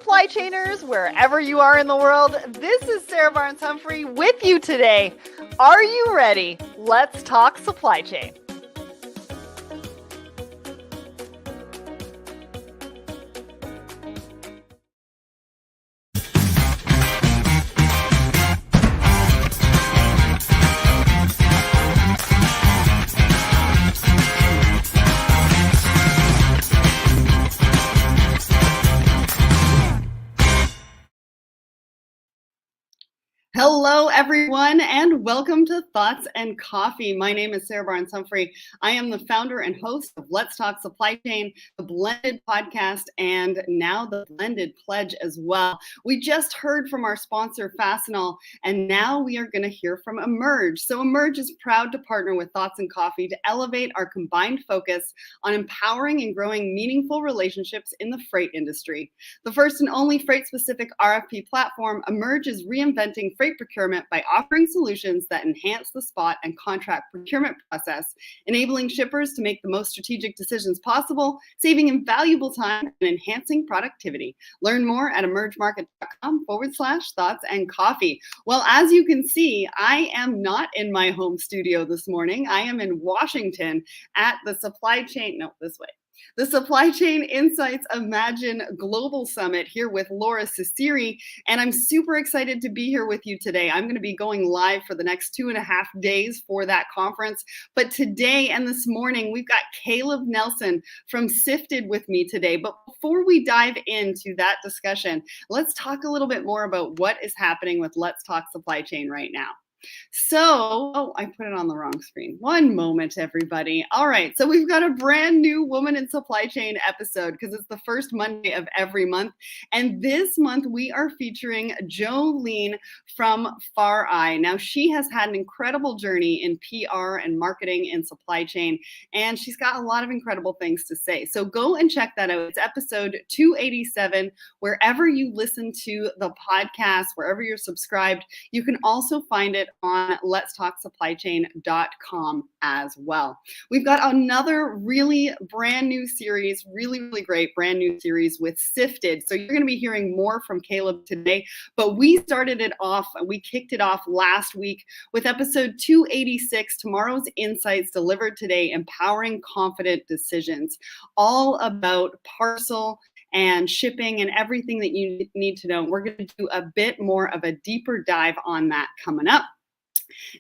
supply chainers, wherever you are in the world. This is Sarah Barnes-Humphrey with you today. Are you ready? Let's talk supply chain. Hello, everyone, and welcome to Thoughts and Coffee. My name is Sarah Barnes-Humphrey. I am the founder and host of Let's Talk Supply Chain, the Blended podcast, and now the Blended Pledge as well. We just heard from our sponsor, Fastenal, and now we are going to hear from Emerge. So Emerge is proud to partner with Thoughts and Coffee to elevate our combined focus on empowering and growing meaningful relationships in the freight industry. The first and only freight-specific RFP platform, Emerge is reinventing freight procurement by offering solutions that enhance the spot and contract procurement process, enabling shippers to make the most strategic decisions possible, saving invaluable time and enhancing productivity. Learn more at emergemarket.com/thoughts and coffee. Well, as you can see, I am not in my home studio this morning. I am in Washington at the the Supply Chain Insights Imagine Global Summit here with Laura Ciceri, and I'm super excited to be here with you today. I'm going to be going live for the next 2.5 days for that conference, but today and this morning, we've got Caleb Nelson from Sifted with me today. But before we dive into that discussion, let's talk a little bit more about what is happening with Let's Talk Supply Chain right now. So, I put it on the wrong screen. One moment, everybody. All right, so we've got a brand new Woman in Supply Chain episode because it's the first Monday of every month. And this month, we are featuring Jolene from Far Eye. Now, she has had an incredible journey in PR and marketing and supply chain, and she's got a lot of incredible things to say. So go and check that out. It's episode 287. Wherever you listen to the podcast, wherever you're subscribed, you can also find it on letstalksupplychain.com as well. We've got another really brand new series, really great brand new series with Sifted. So you're going to be hearing more from Caleb today, but we kicked it off last week with episode 286, Tomorrow's Insights Delivered Today, Empowering Confident Decisions, all about parcel and shipping and everything that you need to know. We're going to do a bit more of a deeper dive on that coming up.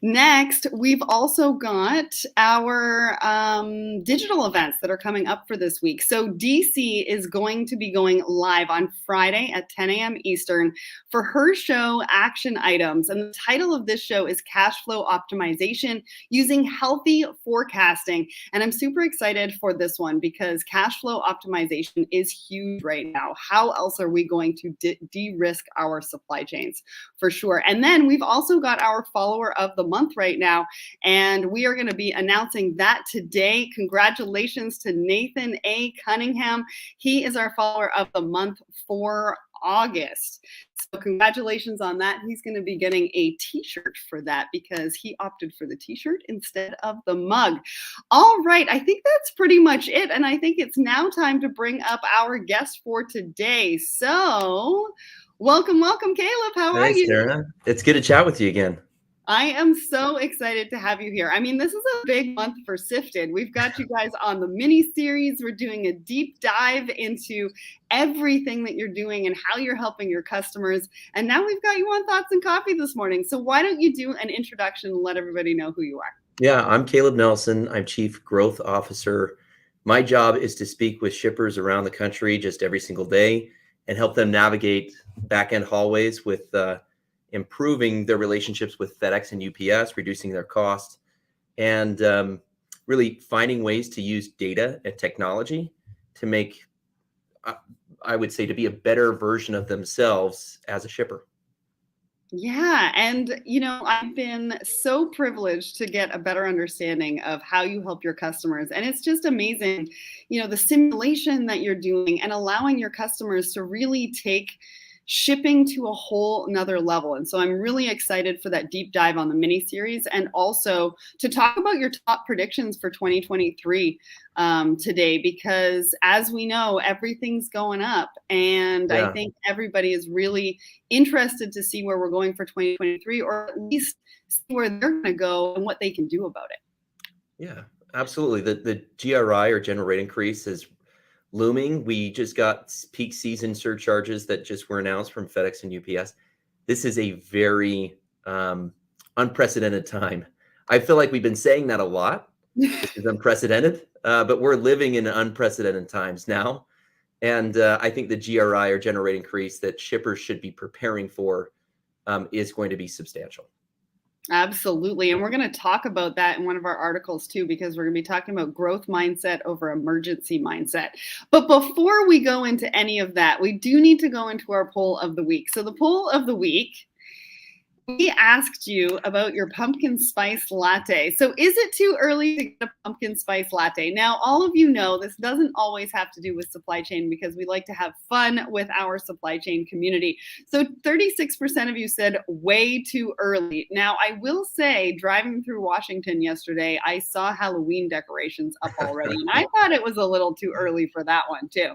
Next, we've also got our digital events that are coming up for this week. So DC is going to be going live on Friday at 10 a.m. Eastern for her show, Action Items. And the title of this show is Cash Flow Optimization Using Healthy Forecasting. And I'm super excited for this one because cash flow optimization is huge right now. How else are we going to de-risk our supply chains? For sure. And then we've also got our follower of the month right now, and we are going to be announcing that today. Congratulations to Nathan A. Cunningham. He is our follower of the month for August. So congratulations on that. He's going to be getting a t-shirt for that because he opted for the t-shirt instead of the mug. All right, I think that's pretty much it, and I think it's now time to bring up our guest for today. So welcome, Caleb. How are you? Thanks, Sarah. It's good to chat with you again. I am so excited to have you here. I mean, this is a big month for Sifted. We've got you guys on the mini series. We're doing a deep dive into everything that you're doing and how you're helping your customers. And now we've got you on Thoughts and Coffee this morning. So why don't you do an introduction and let everybody know who you are? Yeah, I'm Caleb Nelson. I'm Chief Growth Officer. My job is to speak with shippers around the country just every single day and help them navigate back-end hallways with improving their relationships with FedEx and UPS, reducing their costs, and really finding ways to use data and technology to make, I would say, to be a better version of themselves as a shipper. Yeah. And, I've been so privileged to get a better understanding of how you help your customers. And it's just amazing, the simulation that you're doing and allowing your customers to really take shipping to a whole nother level. And so I'm really excited for that deep dive on the mini series, and also to talk about your top predictions for 2023 today, because as we know, everything's going up, and I Yeah. think everybody is really interested to see where we're going for 2023, or at least see where they're going to go and what they can do about it. Yeah, absolutely. The GRI, or general rate increase, is looming. We just got peak season surcharges that just were announced from FedEx and UPS. This is a very unprecedented time. I feel like we've been saying that a lot. This is unprecedented, but we're living in unprecedented times now. And I think the GRI, or general rate increase, that shippers should be preparing for is going to be substantial. Absolutely. And we're going to talk about that in one of our articles too, because we're going to be talking about growth mindset over emergency mindset. But before we go into any of that, we do need to go into our poll of the week. So the poll of the week, we asked you about your pumpkin spice latte. So is it too early to get a pumpkin spice latte? Now, all of you know this doesn't always have to do with supply chain, because we like to have fun with our supply chain community. So 36% of you said way too early. Now, I will say, driving through Washington yesterday, I saw Halloween decorations up already, and I thought it was a little too early for that one too.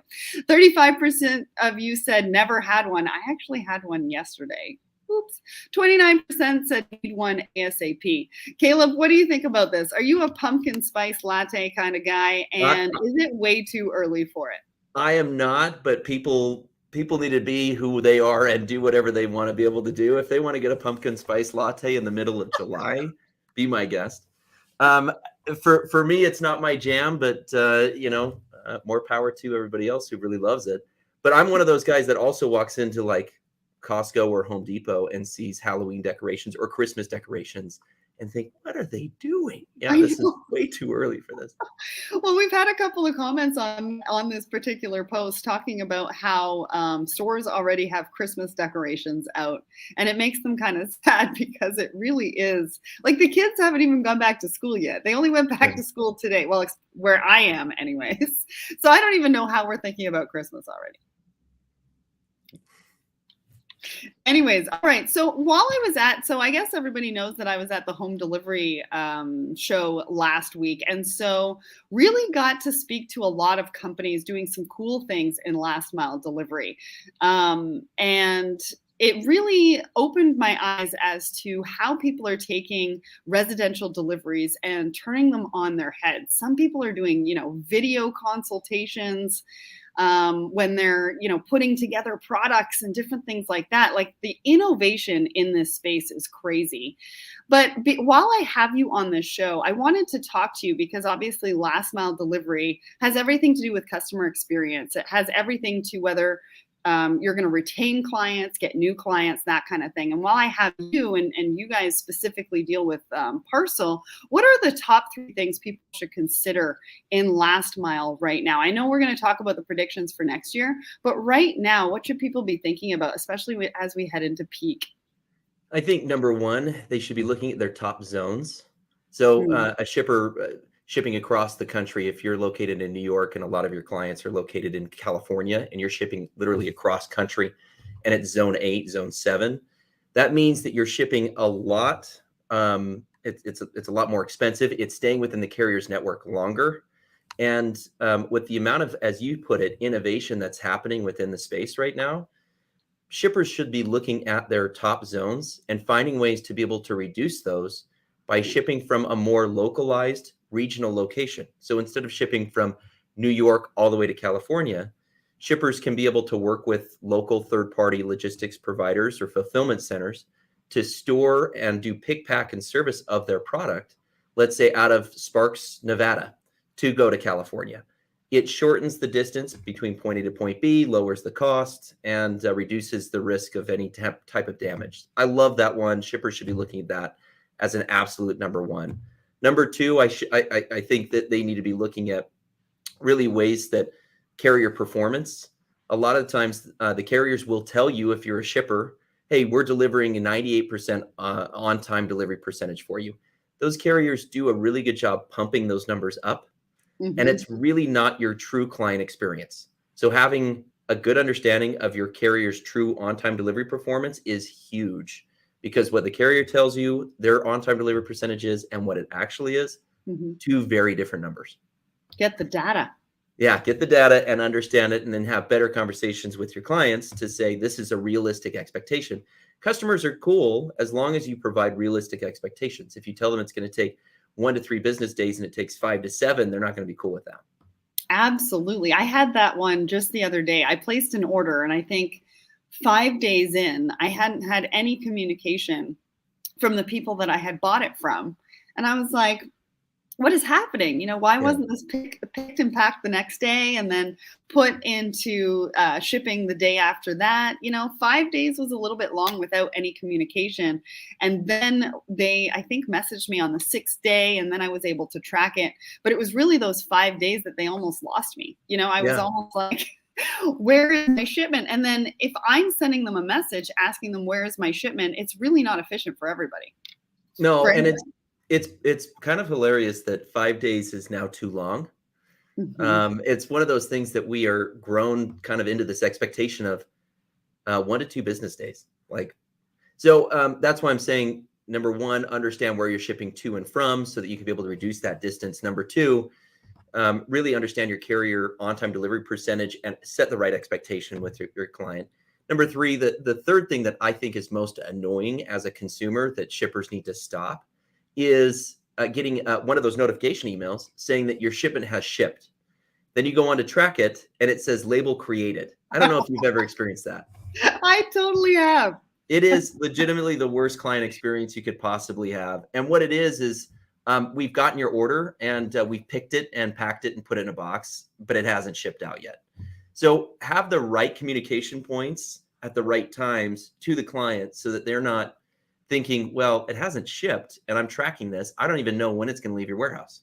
35% of you said never had one. I actually had one yesterday. Oops. 29% said need one ASAP. Caleb, what do you think about this? Are you a pumpkin spice latte kind of guy? And is it way too early for it? I am not, but people need to be who they are and do whatever they want to be able to do. If they want to get a pumpkin spice latte in the middle of July, be my guest. For me, it's not my jam, but more power to everybody else who really loves it. But I'm one of those guys that also walks into like Costco or Home Depot and sees Halloween decorations or Christmas decorations and think, what are they doing? Yeah, this is way too early for this. Well, we've had a couple of comments on this particular post talking about how stores already have Christmas decorations out, and it makes them kind of sad, because it really is like the kids haven't even gone back to school yet. They only went back to school today. Well, where I am anyways. So I don't even know how we're thinking about Christmas already. Anyways, all right. So while I guess everybody knows that I was at the home delivery show last week. And so really got to speak to a lot of companies doing some cool things in last mile delivery. And it really opened my eyes as to how people are taking residential deliveries and turning them on their head. Some people are doing, video consultations when they're, putting together products and different things like that. Like, the innovation in this space is crazy. But while I have you on this show, I wanted to talk to you because obviously last mile delivery has everything to do with customer experience. It has everything to whether you're going to retain clients, get new clients, that kind of thing. And while I have you and you guys specifically deal with parcel, what are the top 3 things people should consider in last mile right now? I know we're going to talk about the predictions for next year, but right now, what should people be thinking about, especially as we head into peak? I think number one, they should be looking at their top zones. So a shipper shipping across the country, if you're located in New York and a lot of your clients are located in California and you're shipping literally across country and it's zone 8, zone 7, that means that you're shipping a lot. It's a lot more expensive. It's staying within the carrier's network longer. And with the amount of, as you put it, innovation that's happening within the space right now, shippers should be looking at their top zones and finding ways to be able to reduce those by shipping from a more localized regional location. So instead of shipping from New York all the way to California, shippers can be able to work with local third-party logistics providers or fulfillment centers to store and do pick, pack, and service of their product, let's say out of Sparks, Nevada, to go to California. It shortens the distance between point A to point B, lowers the cost, and reduces the risk of any type of damage. I love that one. Shippers should be looking at that as an absolute number one. Number two, I think that they need to be looking at really ways that carrier performance. A lot of times the carriers will tell you, if you're a shipper, hey, we're delivering a 98% on-time delivery percentage for you. Those carriers do a really good job pumping those numbers up. Mm-hmm. And it's really not your true client experience. So having a good understanding of your carrier's true on-time delivery performance is huge, because what the carrier tells you their on-time delivery percentage is and what it actually is, two very different numbers. Get the data. Yeah, get the data and understand it, and then have better conversations with your clients to say, this is a realistic expectation. Customers are cool as long as you provide realistic expectations. If you tell them it's going to take 1 to 3 business days and it takes 5 to 7, they're not going to be cool with that. Absolutely. I had that one just the other day. I placed an order, and I think 5 days in, I hadn't had any communication from the people that I had bought it from. And I was like, what is happening? Why wasn't this picked and packed the next day and then put into shipping the day after that? 5 days was a little bit long without any communication. And then they, I think, messaged me on the 6th day, and then I was able to track it. But it was really those 5 days that they almost lost me. I was almost like, where is my shipment? And then if I'm sending them a message asking them, where is my shipment? It's really not efficient for everybody. No, and it's kind of hilarious that 5 days is now too long. It's one of those things that we are grown kind of into this expectation of 1 to 2 business days. So that's why I'm saying, number one, understand where you're shipping to and from so that you can be able to reduce that distance. Number two, really understand your carrier on-time delivery percentage and set the right expectation with your client. Number three, the third thing that I think is most annoying as a consumer that shippers need to stop is getting one of those notification emails saying that your shipment has shipped. Then you go on to track it and it says label created. I don't know if you've ever experienced that. I totally have. It is legitimately the worst client experience you could possibly have. And what it is we've gotten your order and we've picked it and packed it and put it in a box, but it hasn't shipped out yet. So have the right communication points at the right times to the client so that they're not thinking, well, it hasn't shipped and I'm tracking this. I don't even know when it's going to leave your warehouse.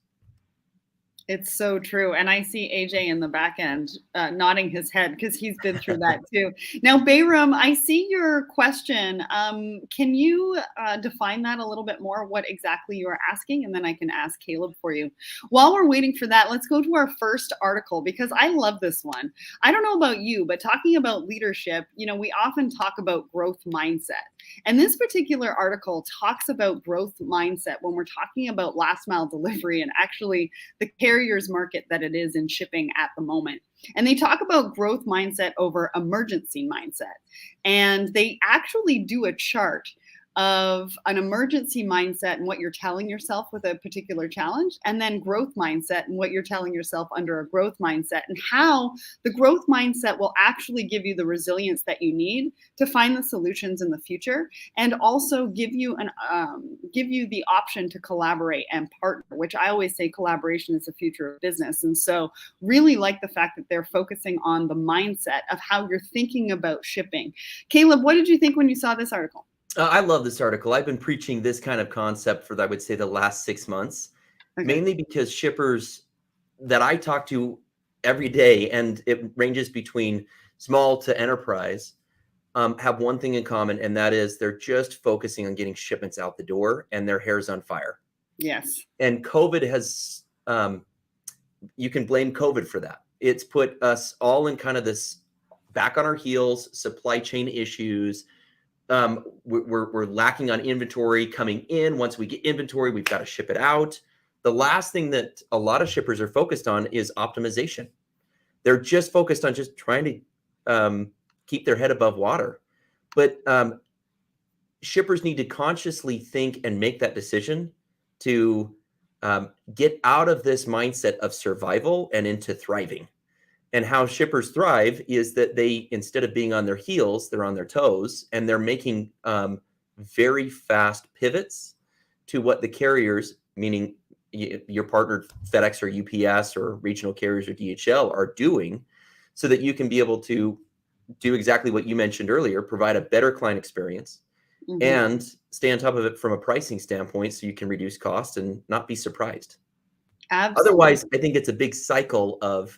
It's so true. And I see AJ in the back end nodding his head because he's been through that too. Now, Bayram, I see your question. Can you define that a little bit more, what exactly you are asking? And then I can ask Caleb for you. While we're waiting for that, let's go to our first article because I love this one. I don't know about you, but talking about leadership, we often talk about growth mindset. And this particular article talks about growth mindset when we're talking about last mile delivery and actually the carrier's market that it is in shipping at the moment. And they talk about growth mindset over emergency mindset. And they actually do a chart of an emergency mindset and what you're telling yourself with a particular challenge, and then growth mindset and what you're telling yourself under a growth mindset, and how the growth mindset will actually give you the resilience that you need to find the solutions in the future, and also give you the option to collaborate and partner, which I always say collaboration is the future of business. And so really like the fact that they're focusing on the mindset of how you're thinking about shipping. Caleb, what did you think when you saw this article? I love this article. I've been preaching this kind of concept for, I would say, the last 6 months, mainly because shippers that I talk to every day, and it ranges between small to enterprise, have one thing in common, and that is they're just focusing on getting shipments out the door and their hair's on fire. Yes. And COVID has, you can blame COVID for that. It's put us all in kind of this back on our heels, supply chain issues. We're lacking on inventory coming in. Once we get inventory, we've got to ship it out. The last thing that a lot of shippers are focused on is optimization. They're just focused on just trying to keep their head above water. But shippers need to consciously think and make that decision to get out of this mindset of survival and into thriving. And how shippers thrive is that they, instead of being on their heels, they're on their toes, and they're making very fast pivots to what the carriers, meaning your partner FedEx or UPS or regional carriers or DHL, are doing, so that you can be able to do exactly what you mentioned earlier, provide a better client experience, and stay on top of it from a pricing standpoint so you can reduce costs and not be surprised. Absolutely. Otherwise, I think it's a big cycle of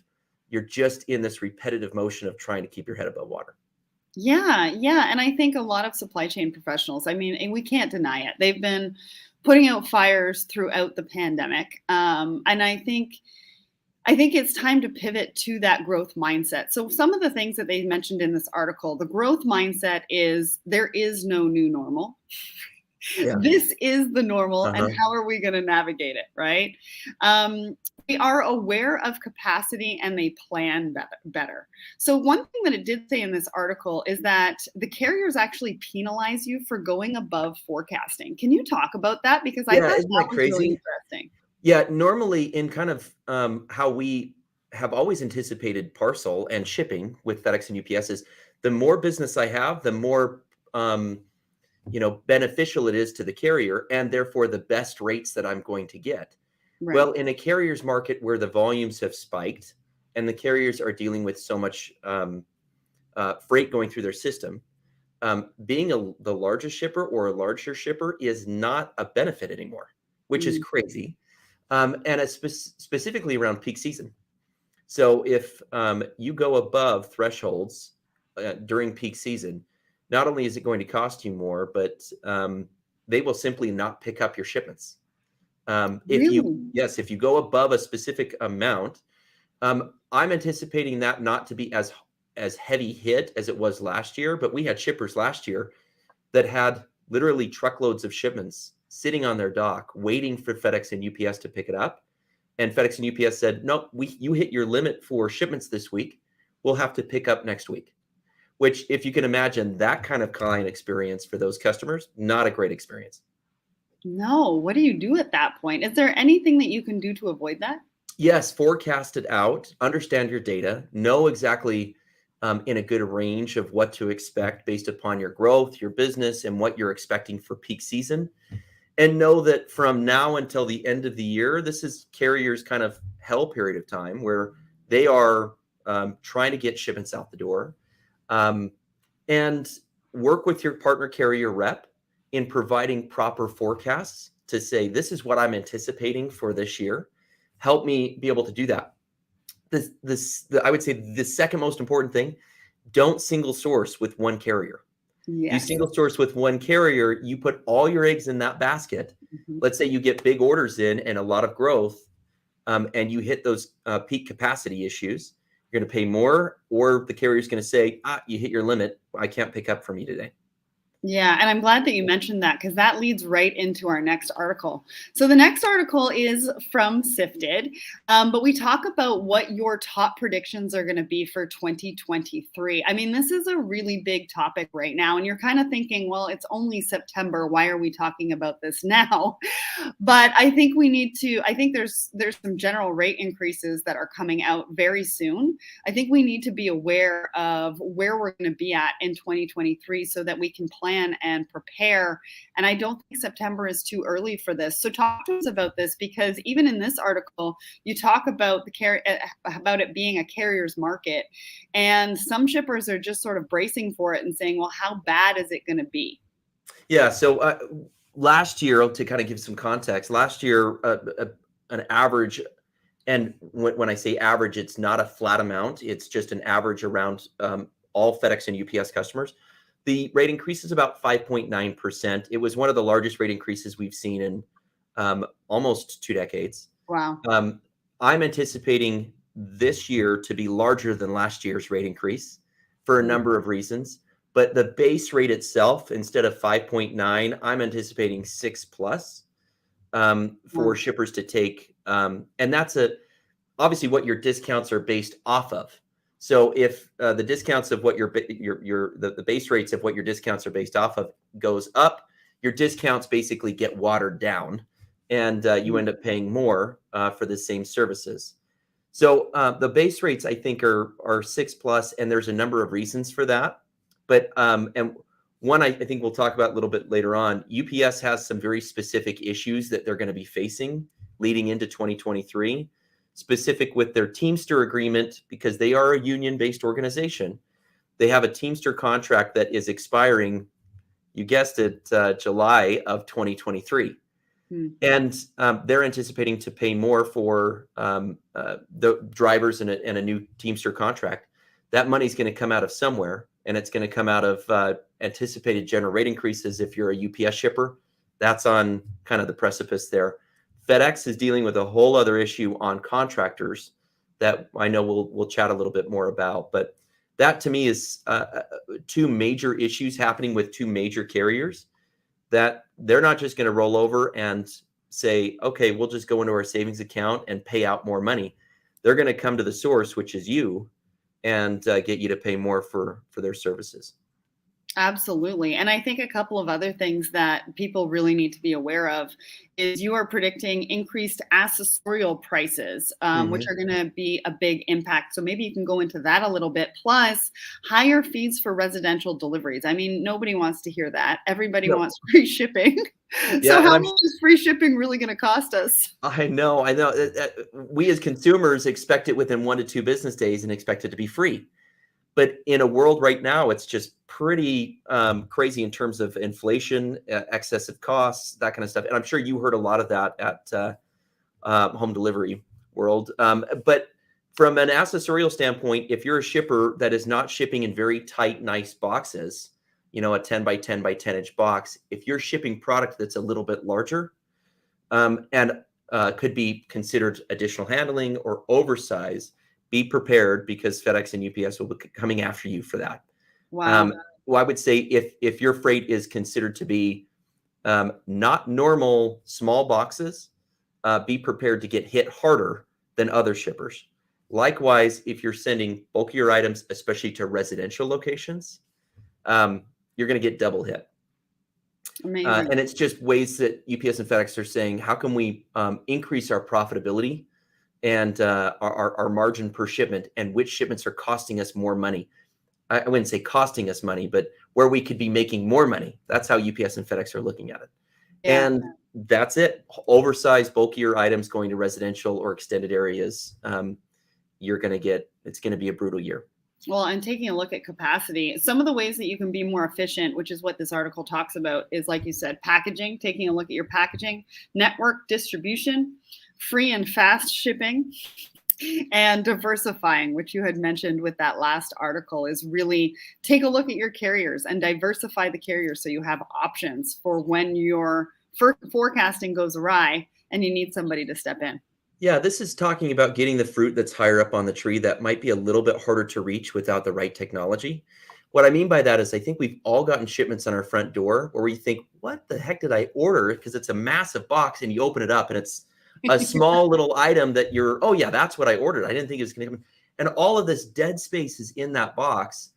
you're just in this repetitive motion of trying to keep your head above water. Yeah. And I think a lot of supply chain professionals, I mean, and we can't deny it, they've been putting out fires throughout the pandemic. And I think I think it's time to pivot to that growth mindset. So some of the things that they mentioned in this article, the growth mindset is there is no new normal. Yeah. This is the normal, and Uh-huh. how are we going to navigate it, right? They are aware of capacity and they plan better. So one thing that it did say in this article is that the carriers actually penalize you for going above forecasting. Can you talk about that? Because I thought Yeah, isn't that that was really crazy? interesting. Yeah, normally in kind of how we have always anticipated parcel and shipping with FedEx and UPS is the more business I have, the more um, beneficial it is to the carrier, and therefore the best rates that I'm going to get. Well, Right. in a carrier's market where the volumes have spiked and the carriers are dealing with so much freight going through their system, being the largest shipper or a larger shipper is not a benefit anymore, which is Mm, crazy. And it's specifically around peak season. So if you go above thresholds during peak season, not only is it going to cost you more, but they will simply not pick up your shipments. really? If you go above a specific amount, I'm anticipating that not to be as heavy hit as it was last year, but we had shippers last year that had literally truckloads of shipments sitting on their dock waiting for FedEx and UPS to pick it up. And FedEx and UPS said, "No, you hit your limit for shipments this week. We'll have to pick up next week." Which, if you can imagine that kind of client experience for those customers, not a great experience. No. What do you do at that point? Is there anything that you can do to avoid that? Yes, forecast it out, understand your data, know exactly in a good range of what to expect based upon your growth, your business, and what you're expecting for peak season. And know that from now until the end of the year, this is carriers' kind of hell period of time where they are trying to get shipments out the door. Um, and work with your partner carrier rep in providing proper forecasts to say, this is what I'm anticipating for this year. Help me be able to do that. I would say the second most important thing, don't single source with one carrier. You Yes. single source with one carrier, you put all your eggs in that basket. Mhm. Let's say you get big orders in and a lot of growth, and you hit those peak capacity issues. You're going to pay more, or the carrier's going to say, you hit your limit. I can't pick up from you today. Yeah, and I'm glad that you mentioned that because that leads right into our next article. So the next article is from Sifted, but we talk about what your top predictions are going to be for 2023. I mean, this is a really big topic right now, and you're kind of thinking, well, it's only September. Why are we talking about this now? But I think we need to. I think there's some general rate increases that are coming out very soon. I think we need to be aware of where we're going to be at in 2023 so that we can plan and prepare. And I don't think September is too early for this. So talk to us about this because even in this article, you talk about about it being a carrier's market, and some shippers are just sort of bracing for it and saying, "Well, how bad is it going to be?" Yeah. So last year, to kind of give some context, last year, an average, and when I say average, it's not a flat amount. It's just an average around all FedEx and UPS customers. The rate increase is about 5.9%. It was one of the largest rate increases we've seen in almost 2 decades. Wow. Um, I'm anticipating this year to be larger than last year's rate increase for a number of reasons. But the base rate itself, instead of 5.9, I'm anticipating 6 plus for Wow. shippers to take. And that's obviously what your discounts are based off of. So if the discounts of what the base rates of what your discounts are based off of goes up, your discounts basically get watered down, and you end up paying more for the same services. So the base rates I think are 6 plus, and there's a number of reasons for that. But and one I think we'll talk about a little bit later on. UPS has some very specific issues that they're going to be facing leading into 2023, specific with their Teamster agreement because they are a union-based organization. They have a Teamster contract that is expiring, you guessed it, July of 2023. Hmm. And they're anticipating to pay more for the drivers and a new Teamster contract. That money's going to come out of somewhere, and it's going to come out of anticipated general rate increases if you're a UPS shipper. That's on kind of the precipice there. FedEx is dealing with a whole other issue on contractors that I know we'll chat a little bit more about. But that to me is two major issues happening with two major carriers, that they're not just going to roll over and say, okay, we'll just go into our savings account and pay out more money. They're going to come to the source, which is you, and get you to pay more for their services. Absolutely. And I think a couple of other things that people really need to be aware of is you are predicting increased accessorial prices, which are going to be a big impact. So maybe you can go into that a little bit. Plus, higher fees for residential deliveries. I mean, nobody wants to hear that. Everybody wants free shipping. Yeah, so how much is free shipping really going to cost us? I know. We as consumers expect it within 1 to 2 business days and expect it to be free. But in a world right now, it's just pretty crazy in terms of inflation, excessive costs, that kind of stuff. And I'm sure you heard a lot of that at home delivery world. But from an accessorial standpoint, if you're a shipper that is not shipping in very tight, nice boxes, a 10 by 10 by 10 inch box, if you're shipping product that's a little bit larger and could be considered additional handling or oversize, be prepared, because FedEx and UPS will be coming after you for that. Wow. Well, I would say if your freight is considered to be not normal small boxes, be prepared to get hit harder than other shippers. Likewise, if you're sending bulkier items, especially to residential locations, you're going to get double hit. Amazing. And it's just ways that UPS and FedEx are saying, how can we increase our profitability and our margin per shipment, and which shipments are costing us more money. I wouldn't say costing us money, but where we could be making more money. That's how UPS and FedEx are looking at it. Yeah. And that's it. Oversized, bulkier items going to residential or extended areas. It's going to be a brutal year. Well, and taking a look at capacity, some of the ways that you can be more efficient, which is what this article talks about, is, like you said, packaging, taking a look at your packaging, network distribution, free and fast shipping, and diversifying, which you had mentioned with that last article, is really take a look at your carriers and diversify the carriers so you have options for when your forecasting goes awry and you need somebody to step in. Yeah, this is talking about getting the fruit that's higher up on the tree that might be a little bit harder to reach without the right technology. What I mean by that is I think we've all gotten shipments on our front door where we think, what the heck did I order? Because it's a massive box and you open it up and it's a small little item that oh yeah, that's what I ordered. I didn't think it was going to come. And all of this dead space is in that box.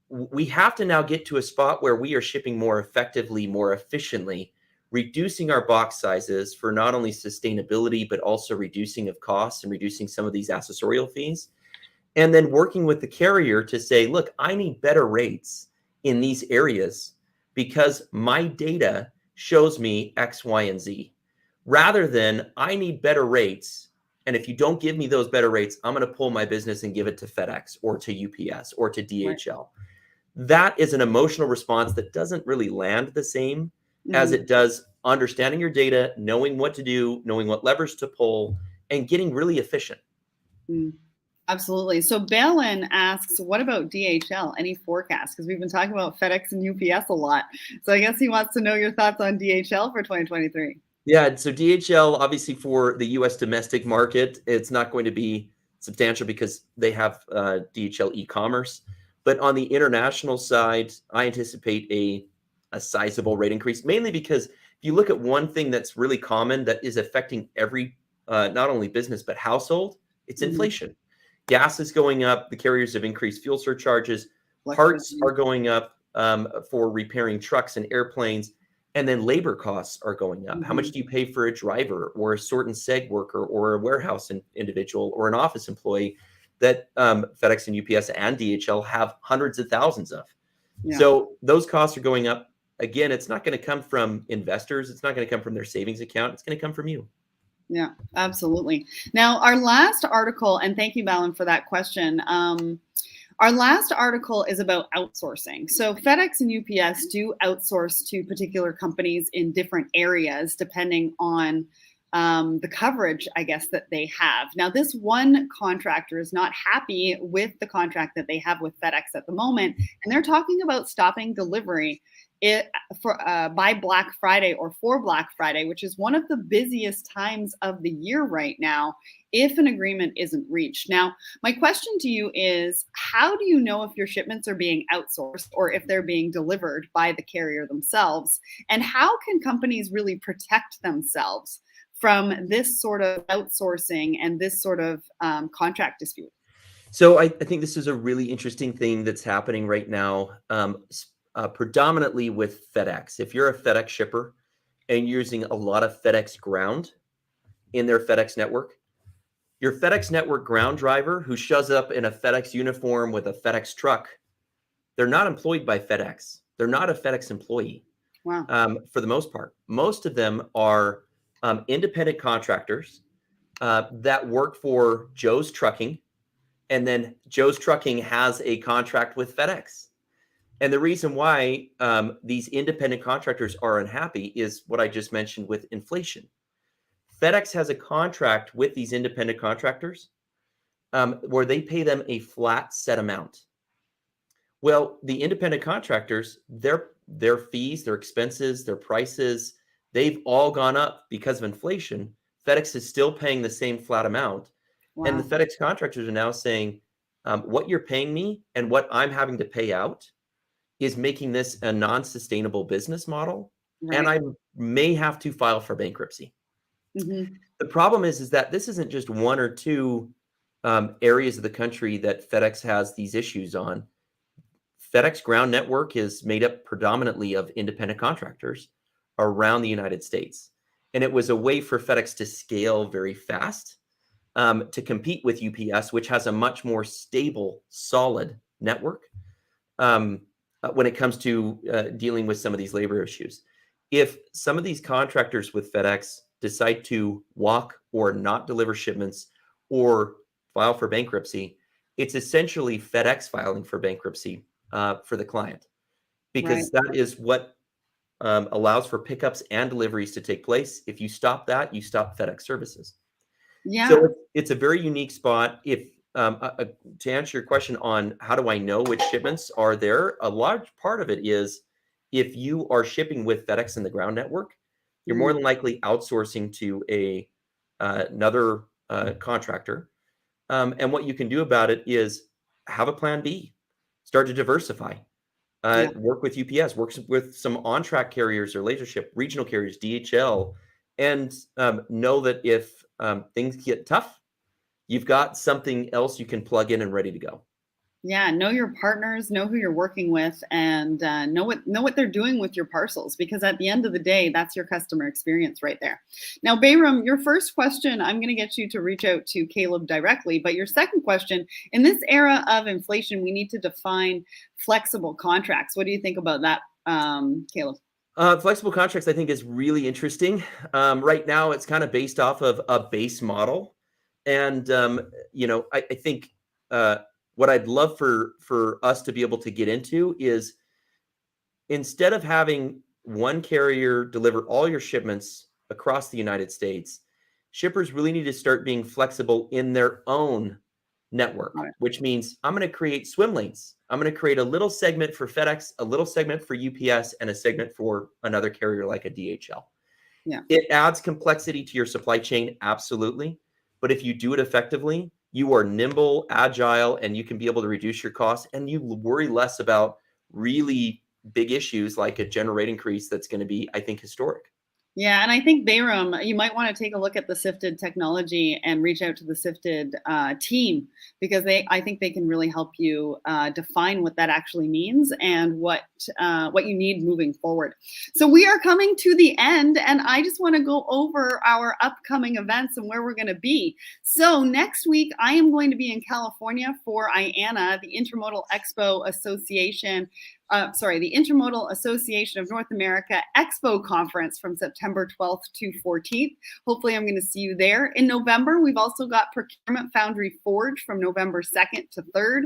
We have to now get to a spot where we are shipping more effectively, more efficiently, reducing our box sizes for not only sustainability, but also reducing of costs and reducing some of these accessorial fees. And then working with the carrier to say, look, I need better rates in these areas because my data shows me X, Y, and Z. Rather than I need better rates, and if you don't give me those better rates, I'm going to pull my business and give it to FedEx or to UPS or to DHL. Right. That is an emotional response that doesn't really land the same as it does understanding your data, knowing what to do, knowing what levers to pull, and getting really efficient. Absolutely. So Balin asks, what about DHL? Any forecast? Because we've been talking about FedEx and UPS a lot. So I guess he wants to know your thoughts on DHL for 2023. Yeah, so DHL, obviously for the U.S. domestic market, it's not going to be substantial because they have DHL e-commerce. But on the international side, I anticipate a sizable rate increase, mainly because if you look at one thing that's really common that is affecting every, not only business, but household, it's inflation. Gas is going up. The carriers have increased fuel surcharges. Parts are going up for repairing trucks and airplanes. And then labor costs are going up. How much do you pay for a driver or a sort and seg worker or a warehouse individual or an office employee that FedEx and UPS and DHL have hundreds of thousands of? Yeah. So those costs are going up. Again, it's not going to come from investors. It's not going to come from their savings account. It's going to come from you. Yeah, absolutely. Now, our last article, and thank you, Balin, for that question. Our last article is about outsourcing. So FedEx and UPS do outsource to particular companies in different areas, depending on the coverage, I guess, that they have. Now, this one contractor is not happy with the contract that they have with FedEx at the moment, and they're talking about stopping delivery by Black Friday or for Black Friday, which is one of the busiest times of the year right now, if an agreement isn't reached. Now, my question to you is, how do you know if your shipments are being outsourced or if they're being delivered by the carrier themselves? And how can companies really protect themselves from this sort of outsourcing and this sort of contract dispute? So I think this is a really interesting thing that's happening right now, predominantly with FedEx. If you're a FedEx shipper and you're using a lot of FedEx ground in their FedEx network, your FedEx network ground driver who shows up in a FedEx uniform with a FedEx truck, they're not employed by FedEx. They're not a FedEx employee. Wow. For the most part. Most of them are independent contractors that work for Joe's Trucking, and then Joe's Trucking has a contract with FedEx. And the reason why these independent contractors are unhappy is what I just mentioned with inflation. FedEx has a contract with these independent contractors where they pay them a flat set amount. Well, the independent contractors, their fees, their expenses, their prices, they've all gone up because of inflation. FedEx is still paying the same flat amount. Wow. And the FedEx contractors are now saying, what you're paying me and what I'm having to pay out is making this a non-sustainable business model. Right. And I may have to file for bankruptcy. Mm-hmm. The problem is that this isn't just one or two areas of the country that FedEx has these issues on. FedEx ground network is made up predominantly of independent contractors around the United States. And it was a way for FedEx to scale very fast to compete with UPS, which has a much more stable, solid network when it comes to dealing with some of these labor issues. If some of these contractors with FedEx decide to walk or not deliver shipments or file for bankruptcy, it's essentially FedEx filing for bankruptcy for the client, because that is what allows for pickups and deliveries to take place. If you stop that, you stop FedEx services. Yeah. So it's a very unique spot. If to answer your question on how do I know which shipments are there, a large part of it is if you are shipping with FedEx in the ground network, you're more than likely outsourcing to another contractor. And what you can do about it is have a plan B. Start to diversify. Work with UPS, work with some on-track carriers or LaserShip, regional carriers, DHL, and know that if things get tough, you've got something else you can plug in and ready to go. Yeah, know your partners, know who you're working with, and know what they're doing with your parcels, because at the end of the day, that's your customer experience right there. Now, Bayram, your first question, I'm going to get you to reach out to Caleb directly, but your second question, in this era of inflation, we need to define flexible contracts. What do you think about that, Caleb? Flexible contracts, I think, is really interesting. Right now, it's kind of based off of a base model. And, I think what I'd love for us to be able to get into is, instead of having one carrier deliver all your shipments across the United States, shippers really need to start being flexible in their own network, which means I'm going to create swim lanes. I'm going to create a little segment for FedEx, a little segment for UPS, and a segment for another carrier like a DHL. Yeah. It adds complexity to your supply chain, absolutely. But if you do it effectively, you are nimble, agile, and you can be able to reduce your costs, and you worry less about really big issues like a general rate increase that's going to be, I think, historic. Yeah, and I think, Bayram, you might want to take a look at the Sifted technology and reach out to the Sifted team, because I think they can really help you define what that actually means and what you need moving forward. So we are coming to the end, and I just want to go over our upcoming events and where we're going to be. So next week, I am going to be in California for IANA, the Intermodal Expo Association. The Intermodal Association of North America Expo Conference from September 12th to 14th. Hopefully I'm going to see you there. In November, we've also got Procurement Foundry Forge from November 2nd to 3rd.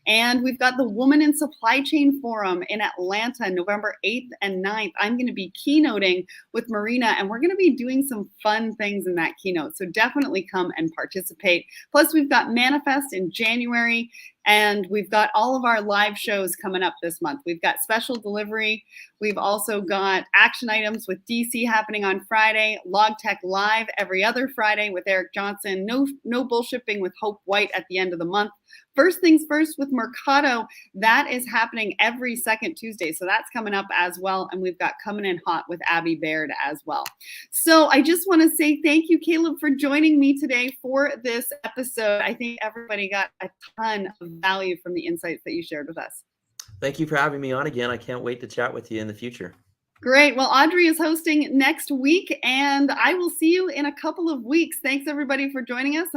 And we've got the Woman in Supply Chain Forum in Atlanta, November 8th and 9th. I'm going to be keynoting with Marina, and we're going to be doing some fun things in that keynote. So definitely come and participate. Plus, we've got Manifest in January. And we've got all of our live shows coming up this month. We've got special delivery. We've also got action items with DC happening on Friday, Log Tech Live every other Friday with Eric Johnson, no bullshipping with Hope White at the end of the month. First things first with Mercado, that is happening every second Tuesday. So that's coming up as well. And we've got Coming in Hot with Abby Baird as well. So I just want to say thank you, Caleb, for joining me today for this episode. I think everybody got a ton of value from the insights that you shared with us. Thank you for having me on again. I can't wait to chat with you in the future. Great. Well, Audrey is hosting next week, and I will see you in a couple of weeks. Thanks, everybody, for joining us.